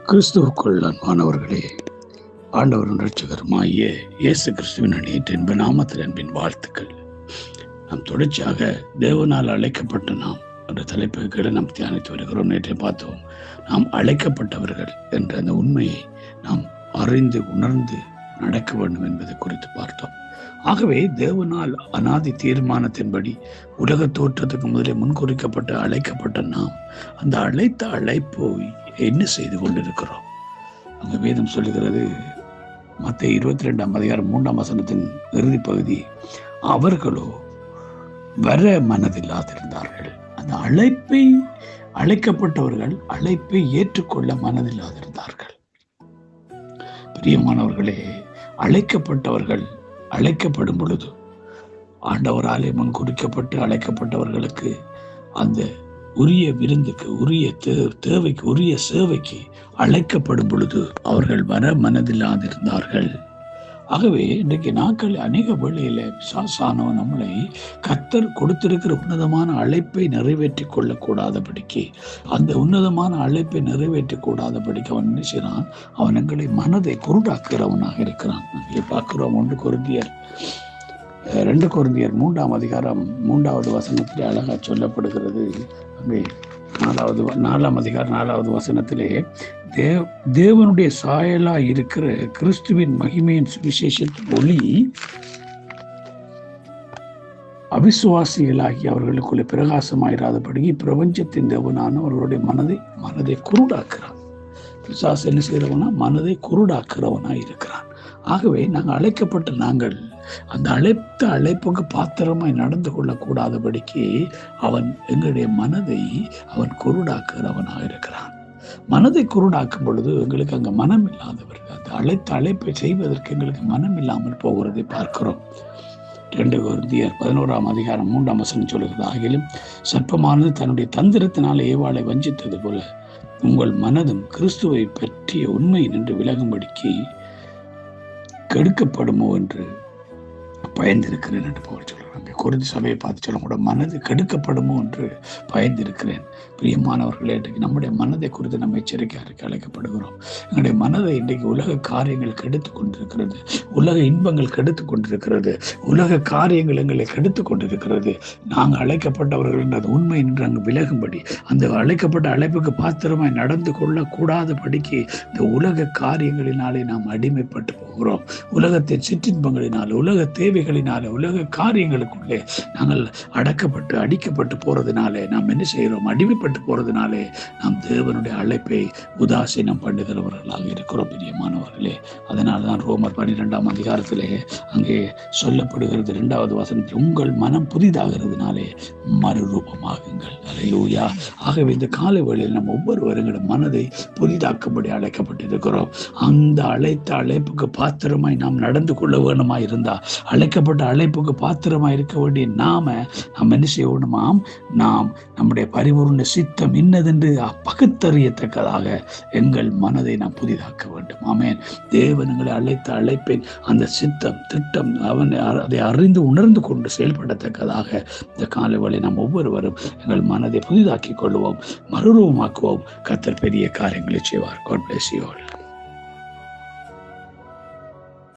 கிறிஸ்துவுக்குள் அன்பானவர்களே, ஆண்டவரும் இரட்சகருமாகிய இயேசு கிறிஸ்துவின் அன்பு நாமத்தில் அன்பின் வாழ்த்துக்கள். நாம் தொடர்ச்சியாக தேவனால் அழைக்கப்பட்ட நாம் என்ற தலைப்புகளை நாம் தியானித்து வருகிறோம். நேற்றை பார்த்தோம், நாம் அழைக்கப்பட்டவர்கள் என்ற அந்த உண்மையை நாம் அறிந்து உணர்ந்து நடக்க வேண்டும் என்பதை குறித்து பார்த்தோம். ஆகவே தேவனால் அநாதி தீர்மானத்தின்படி உலக தோற்றத்துக்கு முதலே முன்குறிக்கப்பட்ட அழைக்கப்பட்ட நாம் அந்த அழைப்பு என்ன செய்து கொண்டிருக்கிறோம்? அங்க வேதம் சொல்லுகிறது, மத்தேயு 22:3 இறுதி பகுதி, அவர்களோ வர மனதில்லாதிருந்தார்கள். அந்த அழைக்கப்பட்டவர்கள் அழைப்பை ஏற்றுக்கொள்ள மனதில்லாதிருந்தார்கள். பிரியமானவர்களே, அழைக்கப்பட்டவர்கள் அழைக்கப்படும் பொழுது, ஆண்டவராலே முன்குறிக்கப்பட்டு அழைக்கப்பட்டவர்களுக்கு அந்த உரிய விருந்துக்கு, உரிய தேவைக்கு, உரிய சேவைக்கு அழைக்கப்படும் பொழுது அவர்கள் வர மனதில்லாதிருந்தார்கள். ஆகவே இன்றைக்கு நாட்கள் அநேக வேளையில பிசாசானவன் நம்மளை கர்த்தர் கொடுத்திருக்கிற உன்னதமான அழைப்பை நிறைவேற்றி கொள்ளக்கூடாதபடிக்கு, அந்த உன்னதமான அழைப்பை நிறைவேற்றி கூடாதபடிக்கு அவன் என்ன செய்யறான்? அவன் எங்களை மனதை குருடாக்குறவனாக இருக்கிறான். நாங்கள் பார்க்கிறோம், 2 கொரிந்தியர் 3:3 அழகா சொல்லப்படுகிறது. அங்கே 4:4 தேவனுடைய சாயலா இருக்கிற கிறிஸ்துவின் மகிமையின் சுவிசேஷத்தின் ஒளி அவிசுவாசிகளாகி அவர்களுக்குள்ளே பிரகாசமாயிராதபடி பிரபஞ்சத்தின் தேவனான அவர்களுடைய மனதை குருடாக்குறான். பிசாசு என்ன செய்யறவனா? மனதை குருடாக்குறவனா இருக்கிறான். ஆகவே நாங்கள் அழைக்கப்பட்ட நாங்கள் அந்த அழைப்புக்கு பாத்திரமாய் நடந்து கொள்ளக்கூடாதபடிக்கு அவன் எங்களுடைய மனதை அவன் குருடாக்குறவனாக இருக்கிறான். மனதை குருடாக்கும் பொழுது எங்களுக்கு அங்க மனம் இல்லாதவர்கள், அந்த அழைப்பை செய்வதற்கு எங்களுக்கு மனம் இல்லாமல் போகிறதை பார்க்கிறோம். 2 கொரிந்தியர் 11:3 சொல்லுகிறது, ஆகிலும் சர்ப்பமானது தன்னுடைய தந்திரத்தினால ஏவாளை வஞ்சித்தது போல உங்கள் மனதும் கிறிஸ்துவை பற்றிய உண்மை நின்று விலகும்படிக்கு கெடுக்கப்படுமோ என்று பயந்திருக்கிறேன் என்று போல் சொல்றாங்க. கொரிந்தி சபையை பார்த்து சொல்ல கூட, மனது கெடுக்கப்படுமோ என்று பயந்திருக்கிறேன். பிரியமானவர்களே, இன்றைக்கு நம்முடைய மனதை குறித்து நம்ம எச்சரிக்கையாக அழைக்கப்படுகிறோம். எங்களுடைய மனதை இன்றைக்கு உலக காரியங்கள் கெடுத்து கொண்டிருக்கிறது, உலக இன்பங்கள் கெடுத்து கொண்டிருக்கிறது, உலக காரியங்கள் எங்களை கெடுத்து கொண்டிருக்கிறது. நாங்கள் அழைக்கப்பட்டவர்கள் என்ற உண்மை நின்று அங்கு விலகும்படி, அந்த அழைக்கப்பட்ட அழைப்புக்கு பாத்திரமாய் நடந்து கொள்ளக்கூடாதபடிக்கு இந்த உலக காரியங்களினாலே நாம் அடிமைப்பட்டு போகிறோம். உலகத்தின் சிற்றின்பங்களினால, உலக தேவைகளினால, உலக காரியங்களுக்குள்ளே நாங்கள் அடிக்கப்பட்டு போறதுனாலே நாம் என்ன செய்கிறோம்? அடிமைப்பட்டு போறதுனாலே நாம் தேவனுடைய அழைப்பை உதாசீனம் பண்ணுகிறவர்களாக இருக்கிறோம். பிரியமானவர்களே, அதனால்தான் ரோமர் 12 அங்கே சொல்லப்படுகிறது 2 உங்கள் மனம் புதிதாகிறதுனாலே மறுரூபமாகுங்கள். அல்லேலூயா. ஆகவே இந்த காலை வேளையில் நம்ம ஒவ்வொருவரும் மனதை புதிதாக்கும்படி அழைக்கப்பட்டிருக்கிறோம். அந்த அழைப்புக்கு பாத்திரமாய் நாம் நடந்து கொள்ள வேணுமாய் இருந்தா, அழைக்கப்பட்ட அழைப்புக்கு பாத்திரமாய் இருக்க வேண்டிய நாம் என்ன செய்யணுமாம்? நாம் நம்முடைய பரிபூர்ண சித்தம் இன்னதென்று பகுத்தறியத்தக்கதாக எங்கள் மனதை நாம் புதிதாக்க வேண்டும். ஆமென். தேவன் எங்களை அழைத்த அழைப்பின் அந்த சித்தம் திட்டம் அதை அறிந்து உணர்ந்து கொண்டு செயல்படத்தக்கதாக இந்த காலை நாம் ஒவ்வொருவரும் எங்கள் மனதை புதிதாக்கி கொள்வோம், மறுரூபமாக்குவோம். கர்த்தர் பெரிய காரியங்களை செய்வார். God bless you all.